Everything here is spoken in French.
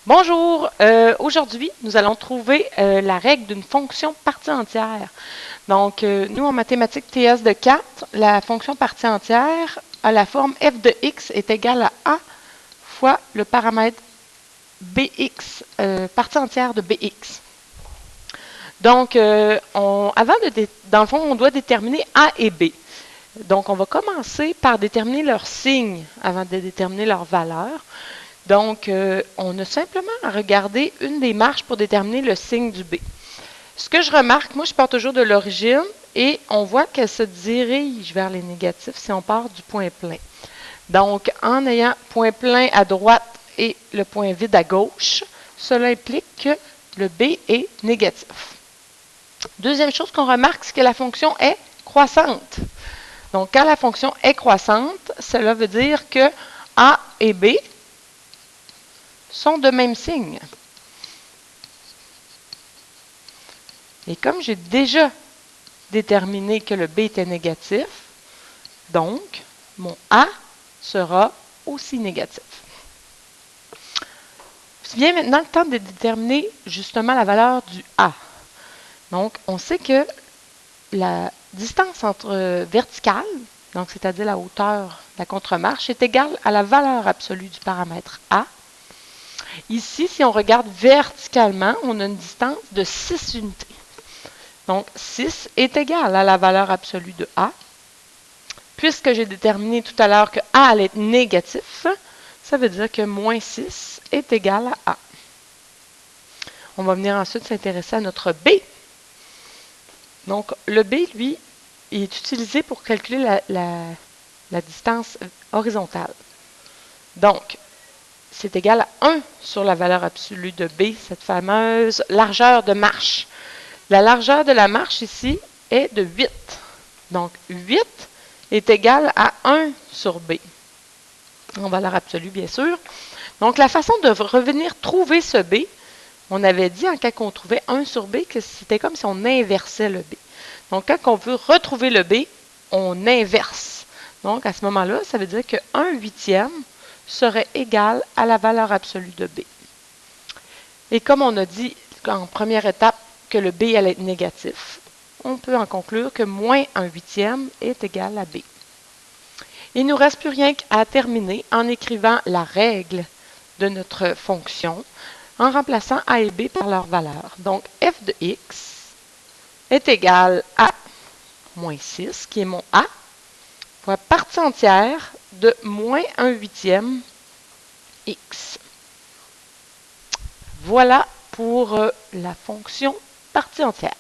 Bonjour, aujourd'hui, nous allons trouver la règle d'une fonction partie entière. Donc, nous, en mathématiques TS de 4, la fonction partie entière a la forme f de x est égale à a fois le paramètre bx, partie entière de bx. Donc, dans le fond, on doit déterminer a et b. Donc, on va commencer par déterminer leur signe avant de déterminer leur valeur. Donc, on a simplement à regarder une des marches pour déterminer le signe du B. Ce que je remarque, moi, je pars toujours de l'origine et on voit qu'elle se dirige vers les négatifs si on part du point plein. Donc, en ayant point plein à droite et le point vide à gauche, cela implique que le B est négatif. Deuxième chose qu'on remarque, c'est que la fonction est croissante. Donc, quand la fonction est croissante, cela veut dire que A et B sont de même signe. Et comme j'ai déjà déterminé que le B était négatif, donc mon A sera aussi négatif. Vient maintenant le temps de déterminer justement la valeur du A. Donc, on sait que la distance entre verticale, donc c'est-à-dire la hauteur de la contre-marche, est égale à la valeur absolue du paramètre A. Ici, si on regarde verticalement, on a une distance de 6 unités. Donc, 6 est égal à la valeur absolue de A. Puisque j'ai déterminé tout à l'heure que A allait être négatif, ça veut dire que moins 6 est égal à A. On va venir ensuite s'intéresser à notre B. Donc, le B, lui, est utilisé pour calculer la distance horizontale. Donc, c'est égal à 1 sur la valeur absolue de B, cette fameuse largeur de marche. La largeur de la marche ici est de 8. Donc, 8 est égal à 1 sur B, en valeur absolue, bien sûr. Donc, la façon de revenir trouver ce B, on avait dit, quand on trouvait 1 sur B, que c'était comme si on inversait le B. Donc, quand on veut retrouver le B, on inverse. Donc, à ce moment-là, ça veut dire que 1 huitième serait égal à la valeur absolue de B. Et comme on a dit en première étape que le B allait être négatif, on peut en conclure que moins 1 huitième est égal à B. Il ne nous reste plus rien qu'à terminer en écrivant la règle de notre fonction en remplaçant A et B par leur valeur. Donc, f de x est égal à moins 6, qui est mon A, fois partie entière de moins 1 huitième x. Voilà pour la fonction partie entière.